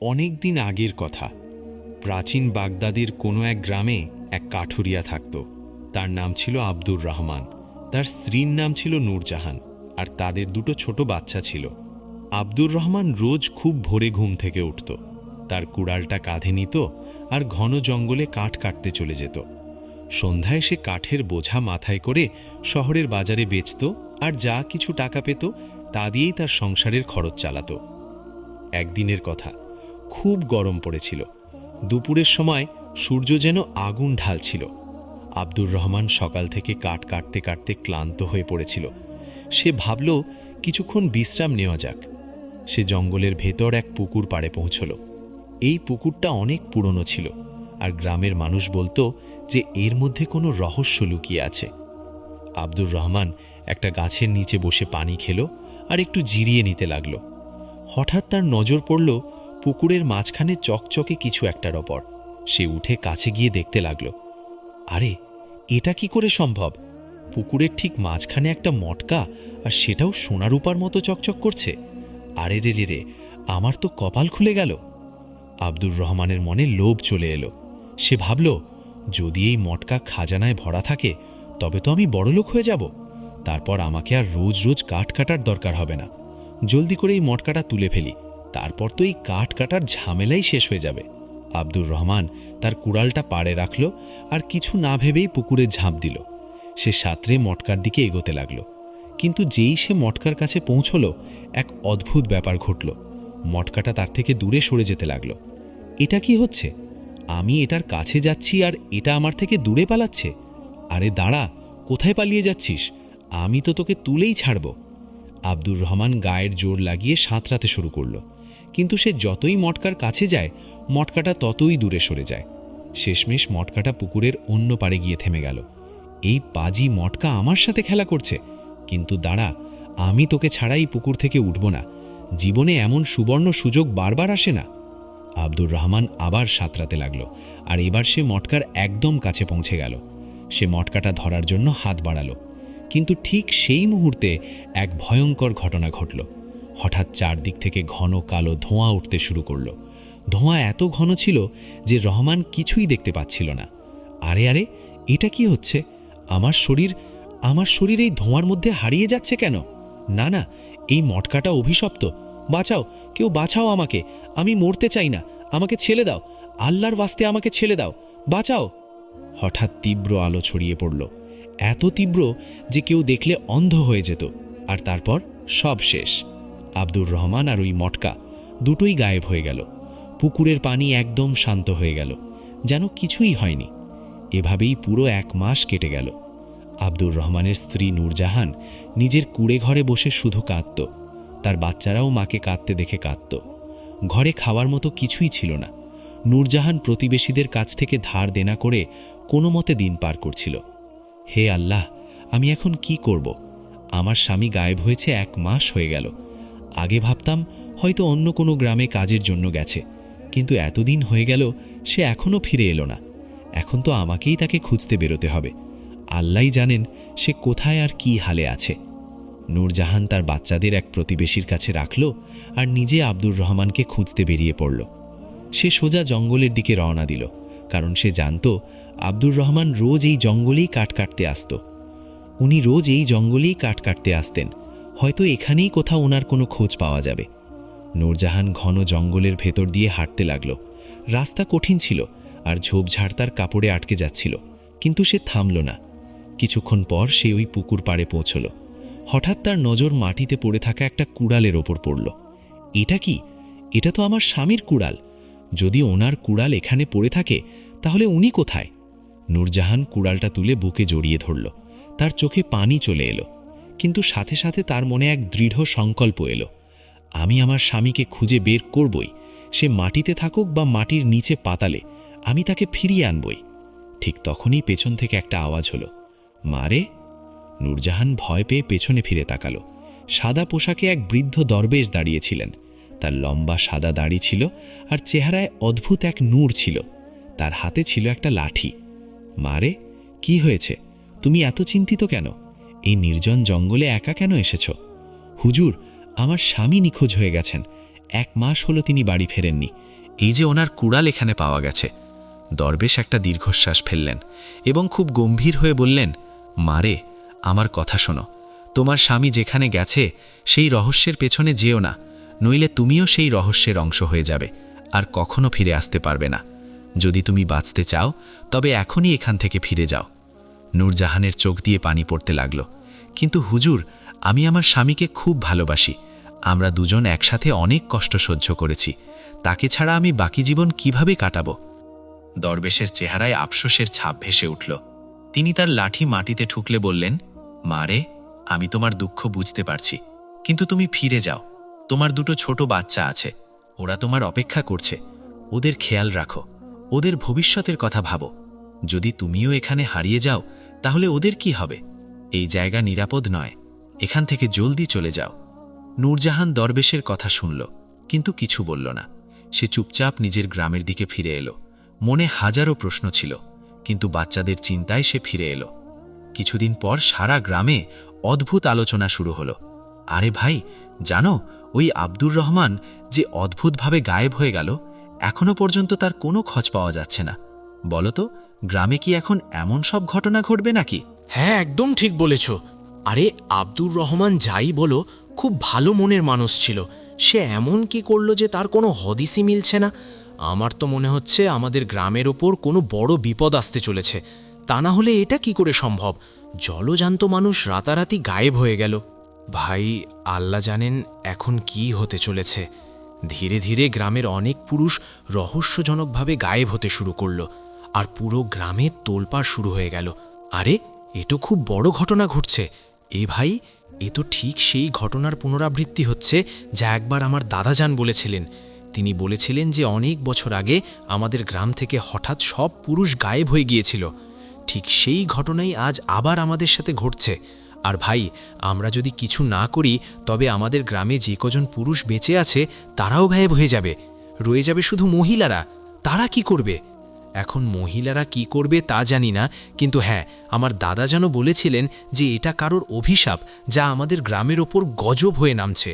অনেক দিন আগের কথা। প্রাচীন বাগদাদের কোনো এক গ্রামে এক কাঠুরিয়া থাকত। তার নাম ছিল আব্দুর রহমান, তার স্ত্রীর নাম ছিল নূরজাহান, আর তাদের দুটো ছোট বাচ্চা ছিল। আব্দুর রহমান রোজ খুব ভোরে ঘুম থেকে উঠত, তার কুড়ালটা কাঁধে নিত আর ঘন জঙ্গলে কাঠ কাটতে চলে যেত। সন্ধ্যায় সে কাঠের বোঝা মাথায় করে শহরের বাজারে বেচত, আর যা কিছু টাকা পেত তা দিয়েই তার সংসারের খরচ চালাত। একদিনের কথা, খুব গরম পড়েছিল। দুপুরের সময় সূর্য যেন আগুন ঢালছিল। আব্দুর রহমান সকাল থেকে কাঠ কাটতে কাটতে ক্লান্ত হয়ে পড়েছিল। সে ভাবল কিছুক্ষণ বিশ্রাম নেওয়া যাক। সে জঙ্গলের ভেতর এক পুকুর পাড়ে পৌঁছল। এই পুকুরটা অনেক পুরনো ছিল, আর গ্রামের মানুষ বলতো যে এর মধ্যে কোনো রহস্য লুকিয়ে আছে। আব্দুর রহমান একটা গাছের নিচে বসে পানি খেল আর একটু জিরিয়ে নিতে লাগল। হঠাৎ তার নজর পড়ল পুকুরের মাঝখানে চকচকে কিছু একটার ওপর। সে উঠে কাছে গিয়ে দেখতে লাগল। আরে, এটা কি করে সম্ভব? পুকুরের ঠিক মাঝখানে একটা মটকা, আর সেটাও সোনারূপার মতো চকচক করছে। আরে রে রে রে, আমার তো কপাল খুলে গেল। আব্দুর রহমানের মনে লোভ চলে এলো। সে ভাবল, যদি এই মটকা খাজানায় ভরা থাকে তবে তো আমি বড়লোক হয়ে যাব। তারপর আমাকে আর রোজ রোজ কাঠ কাটার দরকার হবে না। জলদি করে এই মটকাটা তুলে ফেলি, তারপর তো এই কাঠ কাটার ঝামেলাই শেষ হয়ে যাবে। আব্দুর রহমান তার কুড়ালটা পাড়ে রাখল আর কিছু না ভেবেই পুকুরে ঝাঁপ দিল। সে সাঁতরে মটকার দিকে এগোতে লাগল। কিন্তু যেই সে মটকার কাছে পৌঁছল, এক অদ্ভুত ব্যাপার ঘটল। মটকাটা তার থেকে দূরে সরে যেতে লাগল। এটা কি হচ্ছে? আমি এটার কাছে যাচ্ছি আর এটা আমার থেকে দূরে পালাচ্ছে। আরে দাঁড়া, কোথায় পালিয়ে যাচ্ছিস? আমি তো তোকে তুলেই ছাড়ব। আব্দুর রহমান গায়ের জোর লাগিয়ে সাঁতরাতে শুরু করল, কিন্তু সে যতই মটকার কাছে যায় মটকাটা ততই দূরে সরে যায়। শেষমেশ মটকাটা পুকুরের অন্য পাড়ে গিয়ে থেমে গেল। এই পাজি মটকা আমার সাথে খেলা করছে। কিন্তু দাঁড়া, আমি তোকে ছাড়াই পুকুর থেকে উঠব না। জীবনে এমন সুবর্ণ সুযোগ বারবার আসে না। আব্দুর রহমান আবার সাঁতরাতে লাগল, আর এবার সে মটকার একদম কাছে পৌঁছে গেল। সে মটকাটা ধরার জন্য হাত বাড়ালো, কিন্তু ঠিক সেই মুহূর্তে এক ভয়ঙ্কর ঘটনা ঘটল। হঠাৎ চারদিক থেকে ঘন কালো ধোঁয়া উঠতে শুরু করল। ধোঁয়া এত ঘন ছিল যে রহমান কিছুই দেখতে পাচ্ছিল না। আরে আরে, এটা কি হচ্ছে? আমার শরীর এই ধোঁয়ার মধ্যে হারিয়ে যাচ্ছে কেন? না না, এই মটকাটা অভিশপ্ত। বাঁচাও, কেউ বাঁচাও আমাকে। আমি মরতে চাই না, আমাকে ছেড়ে দাও। আল্লাহর ওয়াস্তে আমাকে ছেড়ে দাও, বাঁচাও। হঠাৎ তীব্র আলো ছড়িয়ে পড়ল, এত তীব্র যে কেউ দেখলে অন্ধ হয়ে যেত। আর তারপর সব শেষ। আব্দুর রহমান আর ওই মটকা দুটোই গায়েব হয়ে গেল। পুকুরের পানি একদম শান্ত হয়ে গেল, যেন কিছুই হয়নি। এভাবেই পুরো 1 মাস কেটে গেল। আব্দুর রহমানের স্ত্রী নূরজাহান নিজের কুঁড়ে ঘরে বসে শুধু কাঁদত। তার বাচ্চারাও মাকে কাঁদতে দেখে কাঁদত। ঘরে খাওয়ার মতো কিছুই ছিল না। নূরজাহান প্রতিবেশীদের কাছ থেকে ধার দেনা করে কোনো মতে দিন পার করছিল। হে আল্লাহ, আমি এখন কি করব? আমার স্বামী গায়েব হয়েছে 1 মাস হয়ে গেল। আগে ভাবতাম হয়তো অন্য কোনো গ্রামে কাজের জন্য গেছে, কিন্তু এতদিন হয়ে গেল সে এখনও ফিরে এলো না। এখন তো আমাকেই তাকে খুঁজতে বেরোতে হবে। আল্লাহই জানেন সে কোথায় আর কি হালে আছে। নূরজাহান তার বাচ্চাদের এক প্রতিবেশীর কাছে রাখল আর নিজে আব্দুর রহমানকে খুঁজতে বেরিয়ে পড়ল। সে সোজা জঙ্গলের দিকে রওনা দিল, কারণ সে জানত আব্দুর রহমান রোজ এই জঙ্গলেই কাঠ কাটতে আসত। উনি রোজ এই জঙ্গলেই কাঠ কাটতে আসতেন। হয়তো এখানেই কোথাও ওনার কোনো খোঁজ পাওয়া যাবে। নূরজাহান ঘন জঙ্গলের ভেতর দিয়ে হাঁটতে লাগল। রাস্তা কঠিন ছিল আর ঝোপঝাড় তার কাপড়ে আটকে যাচ্ছিল, কিন্তু সে থামল না। কিছুক্ষণ পর সে ওই পুকুর পাড়ে পৌঁছল। হঠাৎ তার নজর মাটিতে পড়ে থাকা একটা কুড়ালের ওপর পড়ল। এটা কি? এটা তো আমার স্বামীর কুড়াল। যদি ওনার কুড়াল এখানে পড়ে থাকে তাহলে উনি কোথায়? নূরজাহান কুড়ালটা তুলে বুকে জড়িয়ে ধরল। তার চোখে পানি চলে এলো, কিন্তু সাথে সাথে তার মনে এক দৃঢ় সংকল্প এলো। আমি আমার স্বামীকে খুঁজে বের করবই। সে মাটিতে থাকুক বা মাটির নিচে পাতালে, আমি তাকে ফিরিয়ে আনবই। ঠিক তখনই পেছন থেকে একটা আওয়াজ হলো, মারে। নূরজাহান ভয় পেয়ে পেছনে ফিরে তাকালো। সাদা পোশাকে এক বৃদ্ধ দরবেশ দাঁড়িয়েছিলেন। তার লম্বা সাদা দাড়ি ছিল আর চেহারায় অদ্ভুত এক নূর ছিল। তার হাতে ছিল একটা লাঠি। মারে, কি হয়েছে? তুমি এত চিন্তিত কেন? এই নির্জন জঙ্গলে একা কেন এসেছ? হুজুর, আমার স্বামী নিখোঁজ হয়ে গেছেন। 1 মাস হলো তিনি বাড়ি ফেরেননি। এই যে ওনার কুড়াল এখানে পাওয়া গেছে। দরবেশ একটা দীর্ঘশ্বাস ফেললেন এবং খুব গম্ভীর হয়ে বললেন, মারে, আমার কথা শোনো। তোমার স্বামী যেখানে গেছে সেই রহস্যের পেছনে যেও না, নইলে তুমিও সেই রহস্যের অংশ হয়ে যাবে আর কখনো ফিরে আসতে পারবে না। যদি তুমি বাঁচতে চাও তবে এখনই এখান থেকে ফিরে যাও। নূরজাহানের চোখ দিয়ে পানি পড়তে লাগল। কিন্তু হুজুর, আমি আমার স্বামীকে খুব ভালোবাসি। আমরা দুজন একসাথে অনেক কষ্ট সহ্য করেছি। তাকে ছাড়া আমি বাকি জীবন কিভাবে কাটাবো? দরবেশের চেহারায় আফসোসের ছাপ ভেসে উঠল। তিনি তার লাঠি মাটিতে ঠুকলে বললেন, মারে, আমি তোমার দুঃখ বুঝতে পারছি, কিন্তু তুমি ফিরে যাও। তোমার 2 ছোট বাচ্চা আছে, ওরা তোমার অপেক্ষা করছে। ওদের খেয়াল রাখো, ওদের ভবিষ্যতের কথা ভাবো। যদি তুমিও এখানে হারিয়ে যাও তাহলে ওদের কি হবে? এই জায়গা নিরাপদ নয়, এখান থেকে জলদি চলে যাও। নূরজাহান দরবেশের কথা শুনল, কিন্তু কিছু বলল না। সে চুপচাপ নিজের গ্রামের দিকে ফিরে এলো। মনে হাজারো প্রশ্ন ছিল, কিন্তু বাচ্চাদের চিন্তায় সে ফিরে এলো। কিছুদিন পর সারা গ্রামে অদ্ভুত আলোচনা শুরু হলো। আরে ভাই, জানো ওই আব্দুর রহমান যে অদ্ভুতভাবে গায়েব হয়ে গেল, এখনো পর্যন্ত তার কোনো খোঁজ পাওয়া যাচ্ছে না। বলো তো, গ্রামে কি এখন এমন সব ঘটনা ঘটবে নাকি? হ্যাঁ, একদম ঠিক বলেছ। আরে আব্দুর রহমান যাই বলো, খুব ভালো মনের মানুষ ছিল। সে এমন কি করলো যে তার কোনো হদিসই মিলছে না। আমার তো মনে হচ্ছে আমাদের গ্রামের ওপর কোনো বড় বিপদ আসতে চলেছে। তা না হলে এটা কি করে সম্ভব? জলজান্ত মানুষ রাতারাতি গায়েব হয়ে গেল। ভাই, আল্লাহ জানেন এখন কি হতে চলেছে। ধীরে ধীরে গ্রামের অনেক পুরুষ রহস্যজনকভাবে গায়েব হতে শুরু করলো, আর পুরো গ্রামে তোলপাড় শুরু হয়ে গেল। আরে, এ তো খুব বড় ঘটনা ঘটছে। এ ভাই, এ তো ঠিক সেই ঘটনার পুনরাবৃত্তি হচ্ছে যা একবার আমার দাদাজান বলেছিলেন। তিনি বলেছিলেন যে অনেক বছর আগে আমাদের গ্রাম থেকে হঠাৎ সব পুরুষ গায়েব হয়ে গিয়েছিল। ঠিক সেই ঘটনাই আজ আবার আমাদের সাথে ঘটছে। আর ভাই, আমরা যদি কিছু না করি তবে আমাদের গ্রামে যে কজন পুরুষ বেঁচে আছে তারাও গায়েব হয়ে যাবে। রয়ে যাবে শুধু মহিলারা। তারা কি করবে? এখন মহিলারা কি করবে তা জানি না, কিন্তু হ্যাঁ, আমার দাদা যেন বলেছিলেন যে এটা কারোর অভিশাপ যা আমাদের গ্রামের ওপর গজব হয়ে নামছে।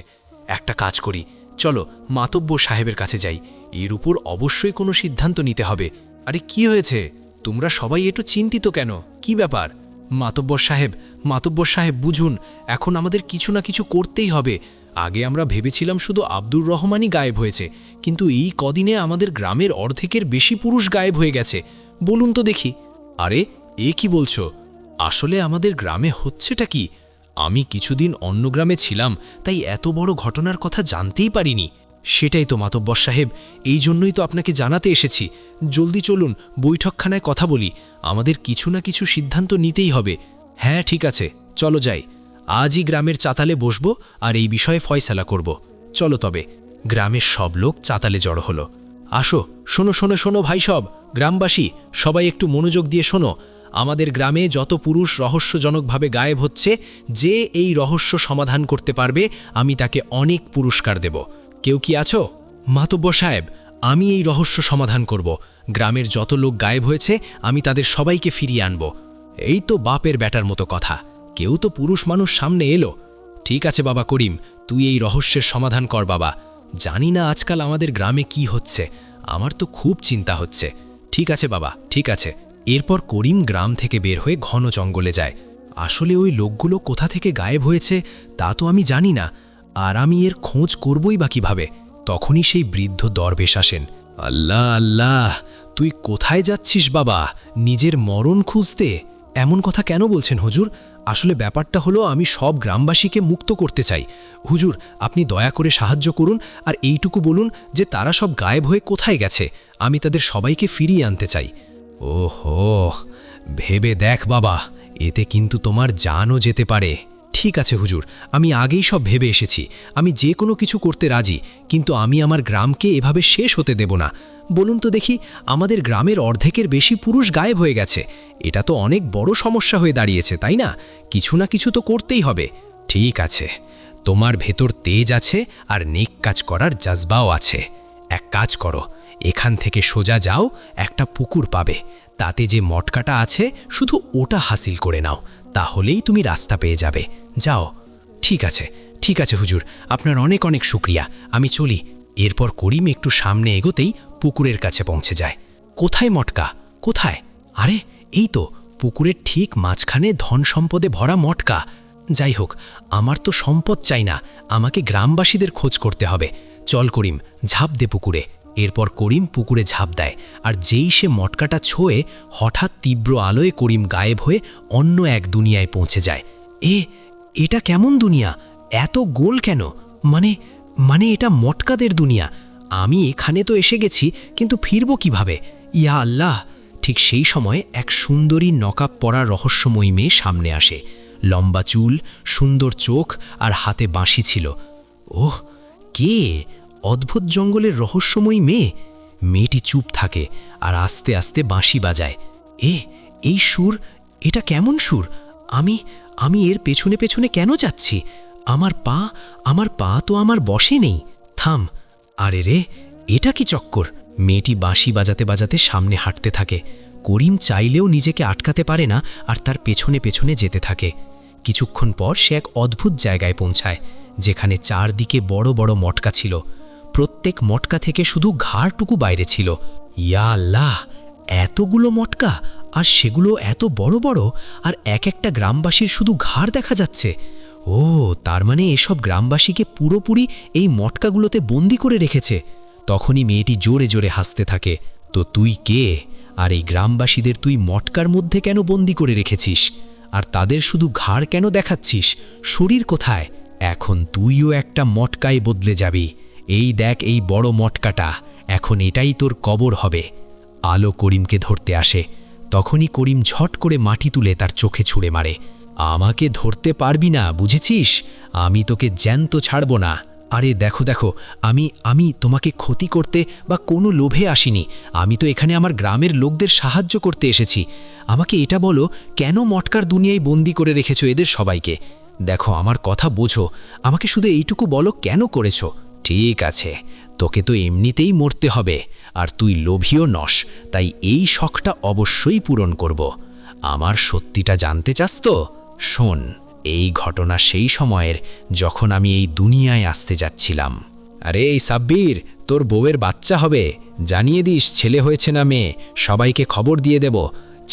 একটা কাজ করি, চলো মাতব্বর সাহেবের কাছে যাই। এর উপর অবশ্যই কোনো সিদ্ধান্ত নিতে হবে। আরে কি হয়েছে? তোমরা সবাই একটু চিন্তিত কেন? কি ব্যাপার? মাতব্বর সাহেব বুঝুন, এখন আমাদের কিছু না কিছু করতেই হবে। আগে আমরা ভেবেছিলাম শুধু আব্দুর রহমানই গায়েব হয়েছে, কিন্তু এই কদিনে আমাদের গ্রামের অর্ধেকের বেশি পুরুষ গায়েব হয়ে গেছে। বলুন তো দেখি। আরে, এ কি বলছো? আসলে আমাদের গ্রামে হচ্ছেটা কি? আমি কিছুদিন অন্য গ্রামে ছিলাম, তাই এত বড় ঘটনার কথা জানতেই পারিনি। সেটাই তো মাতব্বর সাহেব, এই জন্যই তো আপনাকে জানাতে এসেছি। জলদি চলুন, বৈঠকখানায় কথা বলি। আমাদের কিছু না কিছু সিদ্ধান্ত নিতেই হবে। হ্যাঁ, ঠিক আছে, চলো যাই। আজই গ্রামের চাতালে বসবো আর এই বিষয়ে ফয়সালা করব। চলো তবে। গ্রামের সব লোক চাতালে জড়ো হলো। আসো, শোনো শোনো শোনো ভাই, সব গ্রামবাসী সবাই একটু মনোযোগ দিয়ে শোনো। আমাদের গ্রামে যত পুরুষ রহস্যজনকভাবে গায়েব হচ্ছে, যে এই রহস্য সমাধান করতে পারবে আমি তাকে অনেক পুরস্কার দেব। কেউ কি আছো? মাতব্বর সাহেব, আমি এই রহস্য সমাধান করব। গ্রামের যত লোক গায়েব হয়েছে আমি তাদের সবাইকে ফিরিয়ে আনব। এই তো বাপের ব্যাটার মতো কথা। কেউ তো পুরুষ মানুষ সামনে এলো। ঠিক আছে বাবা করিম, তুই এই রহস্যের সমাধান কর বাবা। জানি না আজকাল আমাদের গ্রামে কি হচ্ছে, আমার তো খুব চিন্তা হচ্ছে। ঠিক আছে বাবা, ঠিক আছে। এরপর করিম গ্রাম থেকে বের হয়ে ঘন জঙ্গলে যায়। আসলে ওই লোকগুলো কোথা থেকে গায়েব হয়েছে তা তো আমি জানি না, আর আমি এর খোঁজ করবই বা কিভাবে। তখনই সেই বৃদ্ধ দরবেশ আসেন। আল্লাহ আল্লাহ, তুই কোথায় যাচ্ছিস বাবা? নিজের মরণ খুঁজতে? এমন কথা কেন বলছেন হুজুর? আসলে ব্যাপারটা হলো আমি সব গ্রামবাসীকে মুক্ত করতে চাই। হুজুর, আপনি দয়া করে সাহায্য করুন আর এইটুকু বলুন যে তারা সব গায়েব হয়ে কোথায় গেছে। আমি তাদের সবাইকে ফিরিয়ে আনতে চাই। ওহো, ভেবে দেখ বাবা, এতে কিন্তু তোমার জানও যেতে পারে। ঠিক আছে হুজুর, আমি আগেই সব ভেবে এসেছি। আমি যে কোনো কিছু করতে রাজি, কিন্তু আমি আমার গ্রামকে এভাবে শেষ হতে দেব না। বলুন তো দেখি, আমাদের গ্রামের অর্ধেকের বেশি পুরুষ গায়েব হয়ে গেছে। এটা তো অনেক বড় সমস্যা হয়ে দাঁড়িয়েছে, তাই না? কিছু না কিছু তো করতেই হবে। ঠিক আছে, তোমার ভেতর তেজ আছে আর নেক কাজ করার জজবাও আছে। এক কাজ করো, এখান থেকে সোজা যাও, একটা পুকুর পাবে। তাতে যে মটকাটা আছে শুধু ওটা হাসিল করে নাও, তাহলেই তুমি রাস্তা পেয়ে যাবে। যাও। ঠিক আছে, ঠিক আছে হুজুর, আপনার অনেক অনেক শুক্রিয়া। আমি চলি। এরপর করিম একটু সামনে এগোতেই পুকুরের কাছে পৌঁছে যায়। কোথায় মটকা, কোথায়? আরে এই তো, পুকুরের ঠিক মাঝখানে ধন সম্পদে ভরা মটকা। যাই হোক, আমার তো সম্পদ চাই না, আমাকে গ্রামবাসীদের খোঁজ করতে হবে। চল করিম, ঝাঁপ দে পুকুরে। এরপর করিম পুকুরে ঝাঁপ দেয়, আর যেই সে মটকাটা ছোঁয়ে হঠাৎ তীব্র আলোয় করিম গায়েব হয়ে অন্য এক দুনিয়ায় পৌঁছে যায়। এটা কেমন দুনিয়া? এত গোল কেন? মানে এটা মটকাদের দুনিয়া। আমি এখানে তো এসে গেছি, কিন্তু ফিরব কিভাবে? ইয়া আল্লাহ! ঠিক সেই সময় এক সুন্দরী নকাব পরা রহস্যময়ী মেয়ে সামনে আসে। লম্বা চুল, সুন্দর চোখ আর হাতে বাঁশি ছিল। ওহ, কে? অদ্ভুত জঙ্গলের রহস্যময়ী মেয়ে। মেয়েটি চুপ থাকে আর আস্তে আস্তে বাঁশি বাজায়। এই সুর, এটা কেমন সুর? আমি এর পেছনে পেছনে কেন যাচ্ছি? আমার পা তো আমার বশে নেই। থাম! আরে রে, এটা কি চক্কর? মেয়েটি বাঁশি বাজাতে বাজাতে সামনে হাঁটতে থাকে। করিম চাইলেও নিজেকে আটকাতে পারে না আর তার পেছনে পেছনে যেতে থাকে। কিছুক্ষণ পর সে এক অদ্ভুত জায়গায় পৌঁছায়, যেখানে চারদিকে বড় বড় মটকা ছিল। প্রত্যেক মটকা থেকে শুধু ঘাড়টুকু বাইরে ছিল। ইয়া আল্লাহ! এতগুলো মটকা, আর সেগুলো এত বড় বড়, আর এক একটা গ্রামবাসীর শুধু ঘাড় দেখা যাচ্ছে। ও, তার মানে এসব গ্রামবাসীকে পুরোপুরি এই মটকাগুলোতে বন্দি করে রেখেছে। তখনই মেয়েটি জোরে জোরে হাসতে থাকে। তো তুই কে? আর এই গ্রামবাসীদের তুই মটকার মধ্যে কেন বন্দি করে রেখেছিস? আর তাদের শুধু ঘাড় কেন দেখাচ্ছিস? শরীর কোথায়? এখন তুইও একটা মটকায় বদলে যাবি। এই দেখ, এই বড় মটকাটা, এখন এটাই তোর কবর হবে। আলো করিমকে ধরতে আসে। তখনই করিম ঝট করে মাটি তুলে তার চোখে ছুঁড়ে মারে। আমাকে ধরতে পারবি না, বুঝেছিস? আমি তোকে জ্যান্ত ছাড়ব না। আরে দেখো দেখো, আমি তোমাকে ক্ষতি করতে বা কোনো লোভে আসিনি। আমি তো এখানে আমার গ্রামের লোকদের সাহায্য করতে এসেছি। আমাকে এটা বলো, কেন মটকার দুনিয়ায় বন্দি করে রেখেছো এদের সবাইকে? দেখো, আমার কথা বোঝো, আমাকে শুধু এইটুকু বলো, কেন করেছো? ঠিক আছে, তোকে তো এমনিতেই মরতে হবে, আর তুই লোভীও নস, তাই এই শখটা অবশ্যই পূরণ করব। আমার সত্যিটা জানতে চাস তো? শোন, এই ঘটনা সেই সময়ের, যখন আমি এই দুনিয়ায় আসতে যাচ্ছিলাম। আরে এই সাব্বির, তোর বউয়ের বাচ্চা হবে। জানিয়ে দিস ছেলে হয়েছে না মেয়ে, সবাইকে খবর দিয়ে দেব।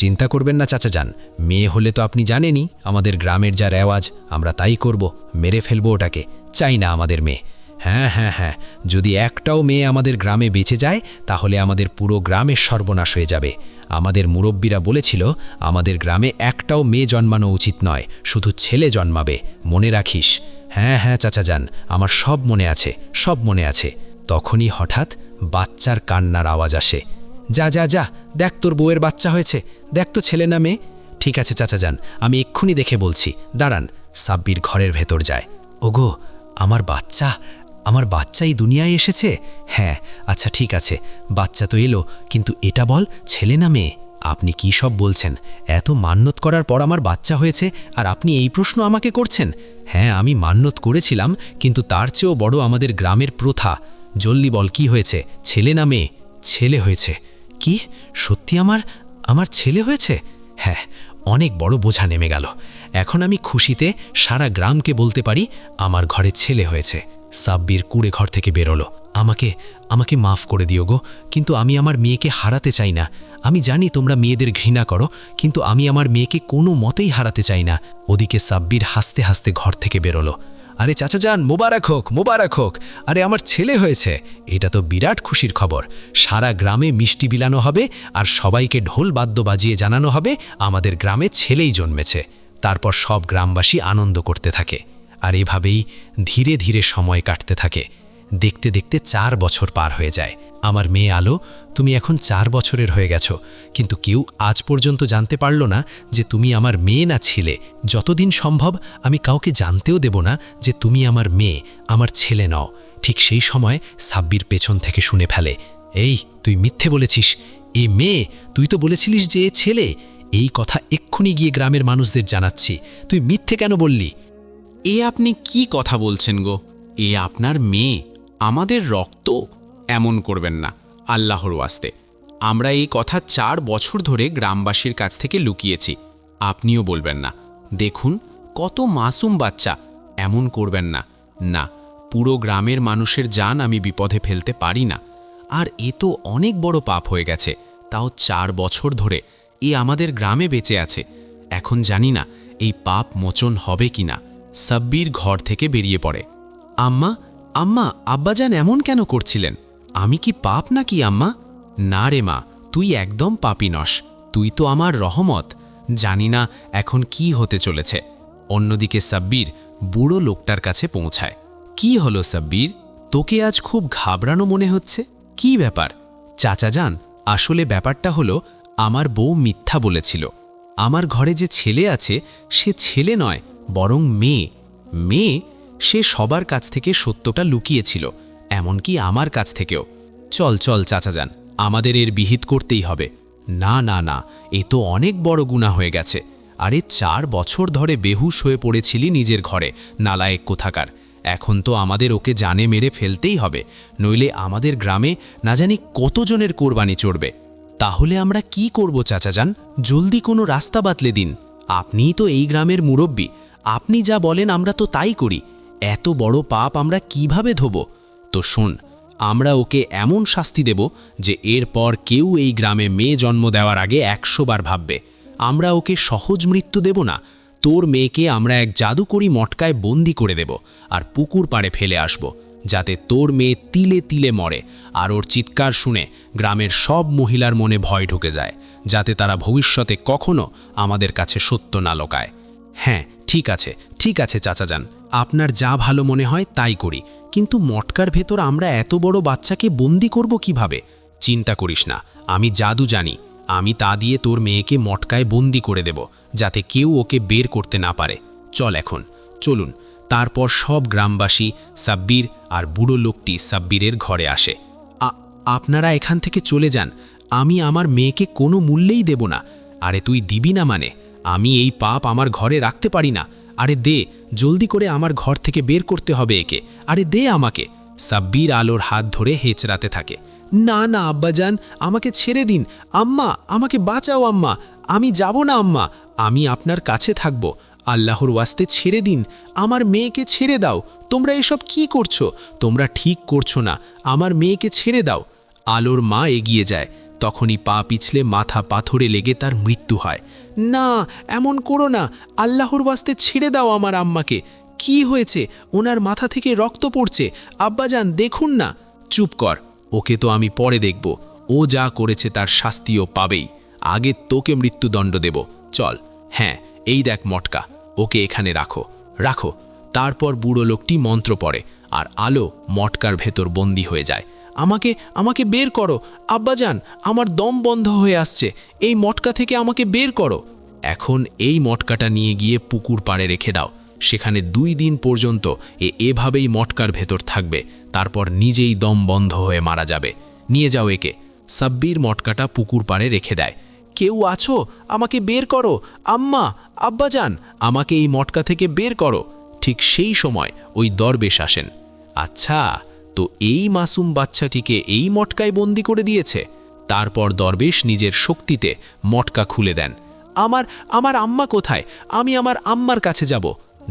চিন্তা করবেন না চাচাজান, মেয়ে হলে তো আপনি জানেনই আমাদের গ্রামের যা রেওয়াজ, আমরা তাই করব, মেরে ফেলবো ওটাকে। চাই না আমাদের মেয়ে। হ্যাঁ হ্যাঁ হ্যাঁ, যদি একটাও মেয়ে আমাদের গ্রামে বেঁচে যায়, তাহলে আমাদের পুরো গ্রামের সর্বনাশ হয়ে যাবে। আমাদের মুরব্বীরা বলেছিল, আমাদের গ্রামে একটাও মেয়ে জন্মানো উচিত নয়, শুধু ছেলে জন্মাবে, মনে রাখিস। হ্যাঁ হ্যাঁ চাচাজান, আমার সব মনে আছে, সব মনে আছে। তখনই হঠাৎ বাচ্চার কান্নার আওয়াজ আসে। যা যা যা, দেখ তোর বউয়ের বাচ্চা হয়েছে, দেখ তো ছেলে না মেয়ে। ঠিক আছে চাচাজান, আমি এক্ষুনি দেখে বলছি, দাঁড়ান। সাব্বির ঘরের ভেতর যায়। ওগো, আমার বাচ্চা এই দুনিয়ায় এসেছে? হ্যাঁ, আচ্ছা ঠিক আছে, বাচ্চা তো এলো, কিন্তু এটা বল, ছেলে না মেয়ে? আপনি কি সব বলছেন? এত মান্যত করার পর আমার বাচ্চা হয়েছে, আর আপনি এই প্রশ্ন আমাকে করছেন? হ্যাঁ, আমি মান্যত করেছিলাম, কিন্তু তার চেয়েও বড় আমাদের গ্রামের প্রথা। জলদি বল, কি হয়েছে, ছেলে না মেয়ে? ছেলে হয়েছে। কি সত্যি আমার ছেলে হয়েছে? হ্যাঁ, অনেক বড় বোঝা নেমে গেল। এখন আমি খুশিতে সারা গ্রামকে বলতে পারি আমার ঘরে ছেলে হয়েছে। সাব্বির কুড়ে ঘর থেকে বেরোলো। আমাকে মাফ করে দিও গো, কিন্তু আমি আমার মেয়েকে হারাতে চাই না। আমি জানি তোমরা মেয়েদের ঘৃণা করো, কিন্তু আমি আমার মেয়েকে কোনো মতেই হারাতে চাই না। ওদিকে সাব্বির হাসতে হাসতে ঘর থেকে বেরোলো। আরে চাচাজান, মোবারক হোক, মোবারক হোক। আরে আমার ছেলে হয়েছে, এটা তো বিরাট খুশির খবর। সারা গ্রামে মিষ্টি বিলানো হবে, আর সবাইকে ঢোল বাদ্য বাজিয়ে জানানো হবে আমাদের গ্রামে ছেলেই জন্মেছে। তারপর সব গ্রামবাসী আনন্দ করতে থাকে। আর এভাবেই ধীরে ধীরে সময় কাটতে থাকে। দেখতে দেখতে 4 বছর পার হয়ে যায়। আমার মেয়ে আলো, তুমি এখন 4 বছরের হয়ে গেছো, কিন্তু কেউ আজ পর্যন্ত জানতে পারল না যে তুমি আমার মেয়ে না ছেলে। যতদিন সম্ভব আমি কাউকে জানতেও দেব না যে তুমি আমার মেয়ে, আমার ছেলে নও। ঠিক সেই সময় সাব্বির পেছন থেকে শুনে ফেলে। এই, তুই মিথ্যে বলেছিস। এ মেয়ে, তুই তো বলেছিলিস যে এ ছেলে। এই কথা এক্ষুনি গিয়ে গ্রামের মানুষদের জানাচ্ছি। তুই মিথ্যে কেন বললি? এ আপনি কি কথা বলছেন গো? এ আপনার মেয়ে, আমাদের রক্ত। এমন করবেন না, আল্লাহর ওয়াস্তে। আমরা এই কথা 4 বছর ধরে গ্রামবাসীর কাছ থেকে লুকিয়েছি। আপনিও বলবেন না। দেখুন কত মাসুম বাচ্চা, এমন করবেন না। না, পুরো গ্রামের মানুষের জান আমি বিপদে ফেলতে পারি না। আর এ তো অনেক বড় পাপ হয়ে গেছে, তাও 4 বছর ধরে এ আমাদের গ্রামে বেঁচে আছে। এখন জানি না এই পাপ মোচন হবে কিনা। সাব্বির ঘর থেকে বেরিয়ে পড়ে। আম্মা, আম্মা, আব্বাজান এমন কেন করছিলেন? আমি কি পাপ নাকি আম্মা? না রে মা, তুই একদম পাপী নস, তুই তো আমার রহমত। জানি না এখন কি হতে চলেছে। অন্যদিকে সাব্বির বুড়ো লোকটার কাছে পৌঁছায়। কি হলো সাব্বির, তোকে আজ খুব ঘাবড়ানো মনে হচ্ছে, কি ব্যাপার? চাচা যান, আসলে ব্যাপারটা হলো আমার বউ মিথ্যা বলেছিল। আমার ঘরে যে ছেলে আছে সে ছেলে নয়, বরং মেয়ে। মেয়ে, সে সবার কাছ থেকে সত্যটা লুকিয়েছিল, এমনকি আমার কাছ থেকেও। চল চল চাচা যান, আমাদের এর বিহিত করতেই হবে। না না না, এ তো অনেক বড় গুনাহ হয়ে গেছে। আরে 4 বছর ধরে বেহুশ হয়ে পড়েছিলি নিজের ঘরে, নালায়েক কোথাকার। এখন তো আমাদের ওকে জানে মেরে ফেলতেই হবে, নইলে আমাদের গ্রামে না জানি কতজনের কোরবানি চড়বে। তাহলে আমরা কি করব চাচা যান? জলদি কোনো রাস্তা বাতলে দিন। আপনিই তো এই গ্রামের মুরব্বী, আপনি যা বলেন আমরা তো তাই করি। এত বড় পাপ আমরা কিভাবে ধোব? তো শোন, আমরা ওকে এমন শাস্তি দেব যে এরপর কেউ এই গ্রামে মেয়ে জন্ম দেওয়ার আগে 100 বার ভাববে। আমরা ওকে সহজ মৃত্যু দেব না, তোর মেয়েকে আমরা এক জাদুকরি মটকায় বন্দি করে দেব আর পুকুর পাড়ে ফেলে আসব, যাতে তোর মেয়ে তিলে তিলে মরে। আর ওর চিৎকার শুনে গ্রামের সব মহিলার মনে ভয় ঢুকে যায়, যাতে তারা ভবিষ্যতে কখনো আমাদের কাছে সত্য না লোকায়। হ্যাঁ, ঠিক আছে চাচা যান, আপনার যা ভালো মনে হয় তাই করি। কিন্তু মটকার ভেতর আমরা এত বড় বাচ্চাকে বন্দি করব কিভাবে? চিন্তা করিস না, আমি জাদু জানি। আমি তা দিয়ে তোর মেয়েকে মটকায় বন্দি করে দেব, যাতে কেউ ওকে বের করতে না পারে। চল এখন, চলুন। তারপর সব গ্রামবাসী সাব্বির আর বুড়ো লোকটি সাব্বিরের ঘরে আসে। আপনারা এখান থেকে চলে যান, আমি আমার মেয়েকে কোনো মূল্যেই দেব না। আরে তুই দিবি না মানে? আমি এই পাপ আমার ঘরে রাখতে পারি না। আরে দে, জলদি করে আমার ঘর থেকে বের করতে হবে একে। আরে দে আমাকে। সাব্বির আলোর হাত ধরে হেঁচড়াতে থাকে। না না আব্বাজান, আমাকে ছেড়ে দিন। আম্মা, আমাকে বাঁচাও আম্মা, আমি যাব না আম্মা, আমি আপনার কাছে থাকব। আল্লাহর ওয়াস্তে ছেড়ে দিন, আমার মেয়েকে ছেড়ে দাও। তোমরা এসব কি করছো? তোমরা ঠিক করছো না, আমার মেয়েকে ছেড়ে দাও। আলোর মা এগিয়ে যায়, তখনই পা পিছলে মাথা পাথরে লেগে তার মৃত্যু হয়। না, এমন করো না, আল্লাহর ওয়াস্তে ছেড়ে দাও আমার আম্মাকে। কি হয়েছে? ওনার মাথা থেকে রক্ত পড়ছে, আব্বাজান দেখুন না। চুপ কর, ওকে তো আমি পরে দেখব, ও যা করেছে তার শাস্তিও পাবেই। আগে তোকে মৃত্যুদণ্ড দেব, চল। হ্যাঁ, এই দেখ মটকা, ওকে এখানে রাখো রাখো। তারপর বুড়ো লোকটি মন্ত্র পড়ে আর আলো মটকার ভেতর বন্দী হয়ে যায়। আমাকে আমাকে বের করো আব্বাজান, আমার দম বন্ধ হয়ে আসছে, এই মটকা থেকে আমাকে বের করো। এখন এই মটকাটা নিয়ে গিয়ে পুকুর পাড়ে রেখে দাও, সেখানে 2 দিন পর্যন্ত এভাবেই মটকার ভেতর থাকবে, তারপর নিজেই দম বন্ধ হয়ে মারা যাবে। নিয়ে যাও একে। সাব্বির মটকাটা পুকুর পাড়ে রেখে দেয়। কেউ আছো? আমাকে বের করো, আম্মা, আব্বাজান, আমাকে এই মটকা থেকে বের করো। ঠিক সেই সময় ওই দরবেশ আসেন। আচ্ছা, তো এই মাসুম বাচ্চাটিকে এই মটকায় বন্দি করে দিয়েছে। তারপর দরবেশ নিজের শক্তিতে মটকা খুলে দেন। আমার আমার আম্মা কোথায়? আমি আমার আম্মার কাছে যাব।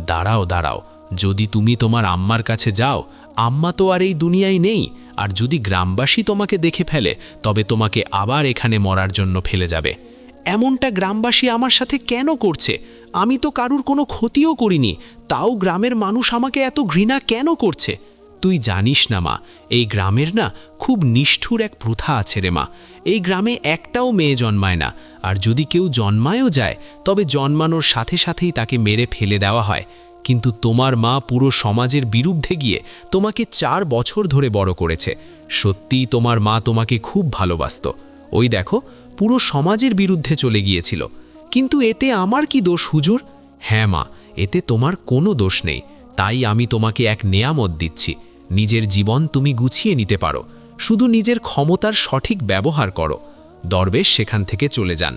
দাঁড়াও দাঁড়াও, যদি তুমি তোমার আম্মার কাছে যাও, আম্মা তো আর এই দুনিয়ায় নেই, আর যদি গ্রামবাসী তোমাকে দেখে ফেলে তবে তোমাকে আবার এখানে মরার জন্য ফেলে যাবে। এমনটা গ্রামবাসী আমার সাথে কেন করছে? আমি তো কারুর কোনো ক্ষতিও করিনি, তাও গ্রামের মানুষ আমাকে এত ঘৃণা কেন করছে? তুই জানিস না মা, এই গ্রামের না খুব নিষ্ঠুর এক প্রথা আছে রে মা। এই গ্রামে একটাও মেয়ে জন্মায় না, আর যদি কেউ জন্মায়ও যায় তবে জন্মানোর সাথে সাথেই তাকে মেরে ফেলে দেওয়া হয়। কিন্তু তোমার মা পুরো সমাজের বিরুদ্ধে গিয়ে তোমাকে 4 বছর ধরে বড় করেছে। সত্যিই তোমার মা তোমাকে খুব ভালোবাসত। ওই দেখো, পুরো সমাজের বিরুদ্ধে চলে গিয়েছিল। কিন্তু এতে আমার কি দোষ হুজুর? হ্যাঁ মা, এতে তোমার কোনো দোষ নেই। তাই আমি তোমাকে এক নেয়ামত দিচ্ছি, নিজের জীবন তুমি গুছিয়ে নিতে পারো, শুধু নিজের ক্ষমতার সঠিক ব্যবহার করো। দরবেশ সেখান থেকে চলে যান।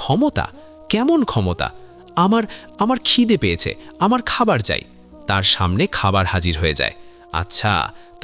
ক্ষমতা? কেমন ক্ষমতা? আমার খিদে পেয়েছে, আমার খাবার চাই। তার সামনে খাবার হাজির হয়ে যায়। আচ্ছা,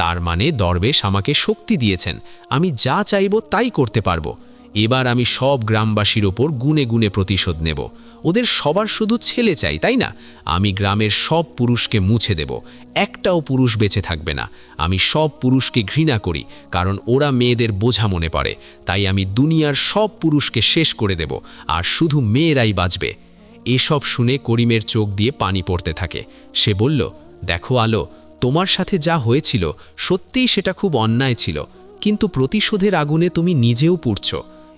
তার মানে দরবেশ আমাকে শক্তি দিয়েছেন, আমি যা চাইব তাই করতে পারবো। এবার আমি সব গ্রামবাসীর ওপর গুনে গুনে প্রতিশোধ নেব। ওদের সবার শুধু ছেলে চাই, তাই না? আমি গ্রামের সব পুরুষকে মুছে দেব, একটাও পুরুষ বেঁচে থাকবে না। আমি সব পুরুষকে ঘৃণা করি, কারণ ওরা মেয়েদের বোঝা মনে পড়ে। তাই আমি দুনিয়ার সব পুরুষকে শেষ করে দেব, আর শুধু মেয়েরাই বাঁচবে। এসব শুনে করিমের চোখ দিয়ে পানি পড়তে থাকে। সে বলল, দেখো আলো, তোমার সাথে যা হয়েছিল সত্যিই সেটা খুব অন্যায় ছিল, কিন্তু প্রতিশোধের আগুনে তুমি নিজেও পুড়ছ।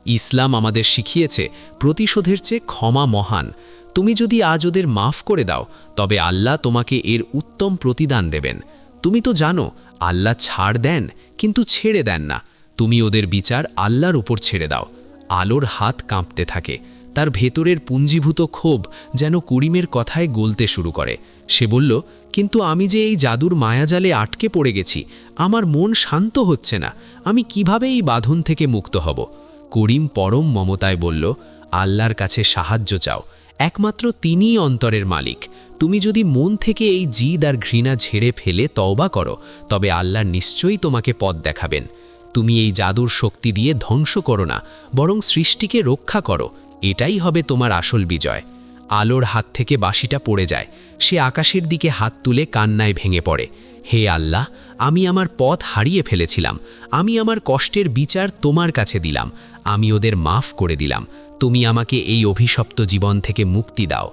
ইসলাম আমাদের শিখিয়েছে প্রতিশোধের চেয়ে ক্ষমা মহান। তুমি যদি আজ ওদের মাফ করে দাও, তবে আল্লাহ তোমাকে এর উত্তম প্রতিদান দেবেন। তুমি তো জানো আল্লাহ ছাড় দেন, কিন্তু ছেড়ে দেন না। তুমি ওদের বিচার আল্লাহর উপর ছেড়ে দাও। আলোর হাত কাঁপতে থাকে। তার ভেতরের পুঞ্জীভূত ক্ষোভ যেন করিমের কথায় গলতে শুরু করে। সে বলল, কিন্তু আমি যে এই জাদুর মায়াজালে আটকে পড়ে গেছি, আমার মন শান্ত হচ্ছে না। আমি কিভাবে এই বাঁধন থেকে মুক্ত হব? করিম পরম মমতায় বলল, আল্লাহর কাছে সাহায্য চাও, একমাত্র তিনিই অন্তরের মালিক। তুমি যদি মন থেকে এই জিদ আর ঘৃণা ঝেড়ে ফেলে তওবা করো, তবে আল্লাহ নিশ্চয়ই তোমাকে পথ দেখাবেন। তুমি এই জাদুর শক্তি দিয়ে ধ্বংস করো না, বরং সৃষ্টিকে রক্ষা করো। এটাই হবে তোমার আসল বিজয়। আলোর হাত থেকে বাঁশিটা পড়ে যায়। সে আকাশের দিকে হাত তুলে কান্নায় ভেঙে পড়ে। হে আল্লাহ, আমি আমার পথ হারিয়ে ফেলেছিলাম। আমি আমার কষ্টের বিচার তোমার কাছে দিলাম। আমি ওদের মাফ করে দিলাম। তুমি আমাকে এই অভিশপ্ত জীবন থেকে মুক্তি দাও।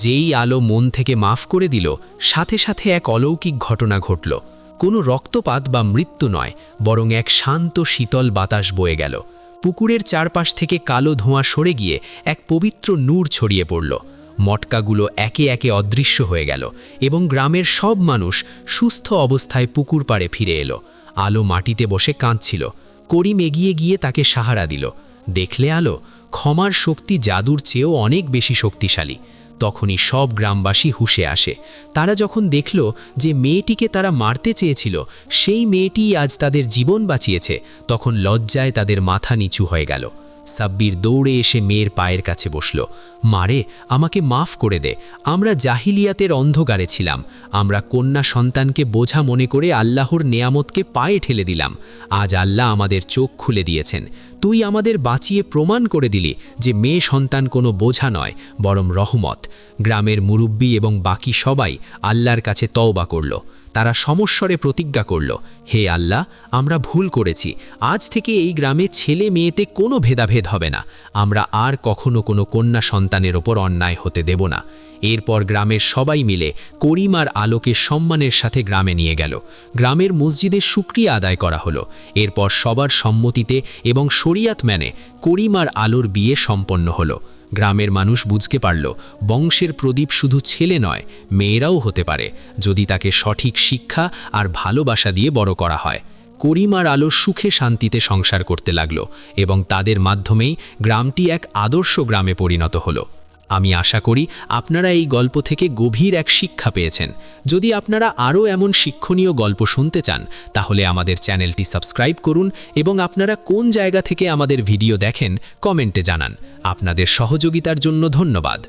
যেই আলো মন থেকে মাফ করে দিল, সাথে সাথে এক অলৌকিক ঘটনা ঘটল। কোনো রক্তপাত বা মৃত্যু নয়, বরং এক শান্ত শীতল বাতাস বয়ে গেল। পুকুরের চারপাশ থেকে কালো ধোঁয়া সরে গিয়ে এক পবিত্র নূর ছড়িয়ে পড়ল। মটকাগুলো একে একে অদৃশ্য হয়ে গেল এবং গ্রামের সব মানুষ সুস্থ অবস্থায় পুকুর পাড়ে ফিরে এলো। আলো মাটিতে বসে কাঁদছিল। করিম এগিয়ে গিয়ে তাকে সাহারা দিল। দেখলে আলো, ক্ষমার শক্তি জাদুর চেয়েও অনেক বেশি শক্তিশালী। তখনই সব গ্রামবাসী হুঁশে আসে। তারা যখন দেখল যে মেয়েটিকে তারা মারতে চেয়েছিল, সেই মেয়েটিই আজ তাদের জীবন বাঁচিয়েছে, তখন লজ্জায় তাদের মাথা নিচু হয়ে গেল। সাব্বির দৌড়ে এসে মেয়ের পায়ের কাছে বসল। মারে, আমাকে মাফ করে দে। আমরা জাহিলিয়াতের অন্ধকারে ছিলাম। আমরা কন্যা সন্তানকে বোঝা মনে করে আল্লাহর নেয়ামতকে পায়ে ঠেলে দিলাম। আজ আল্লাহ আমাদের চোখ খুলে দিয়েছেন। তুই আমাদের বাঁচিয়ে প্রমাণ করে দিলি যে মেয়ে সন্তান কোনো বোঝা নয়, বরং রহমত। গ্রামের মুরব্বি এবং বাকি সবাই আল্লাহর কাছে তওবা করল। তারা সমস্বরে প্রতিজ্ঞা করল, হে আল্লাহ, আমরা ভুল করেছি। আজ থেকে এই গ্রামে ছেলে মেয়েতে কোনো ভেদাভেদ হবে না। আমরা আর কখনো কোনো কন্যা সন্তানের ওপর অন্যায় হতে দেব না। এরপর গ্রামের সবাই মিলে করিম আর আলোকে সম্মানের সাথে গ্রামে নিয়ে গেল। গ্রামের মসজিদে শুকরিয়া আদায় করা হলো। এরপর সবার সম্মতিতে এবং শরিয়াত মেনে করিম আর আলোর বিয়ে সম্পন্ন হলো। গ্রামের মানুষ বুঝতে পারল, বংশের প্রদীপ শুধু ছেলে নয়, মেয়েরাও হতে পারে, যদি তাকে সঠিক শিক্ষা আর ভালোবাসা দিয়ে বড় করা হয়। করিম আর আলো সুখে শান্তিতে সংসার করতে লাগল এবং তাদের মাধ্যমেই গ্রামটি এক আদর্শ গ্রামে পরিণত হলো। আমি আশা করি আপনারা এই গল্প থেকে গভীর এক শিক্ষা পেয়েছেন। যদি আপনারা আরও এমন শিক্ষণীয় গল্প শুনতে চান, তাহলে আমাদের চ্যানেলটি সাবস্ক্রাইব করুন এবং আপনারা কোন জায়গা থেকে আমাদের ভিডিও দেখেন কমেন্টে জানান। আপনাদের সহযোগিতার জন্য ধন্যবাদ।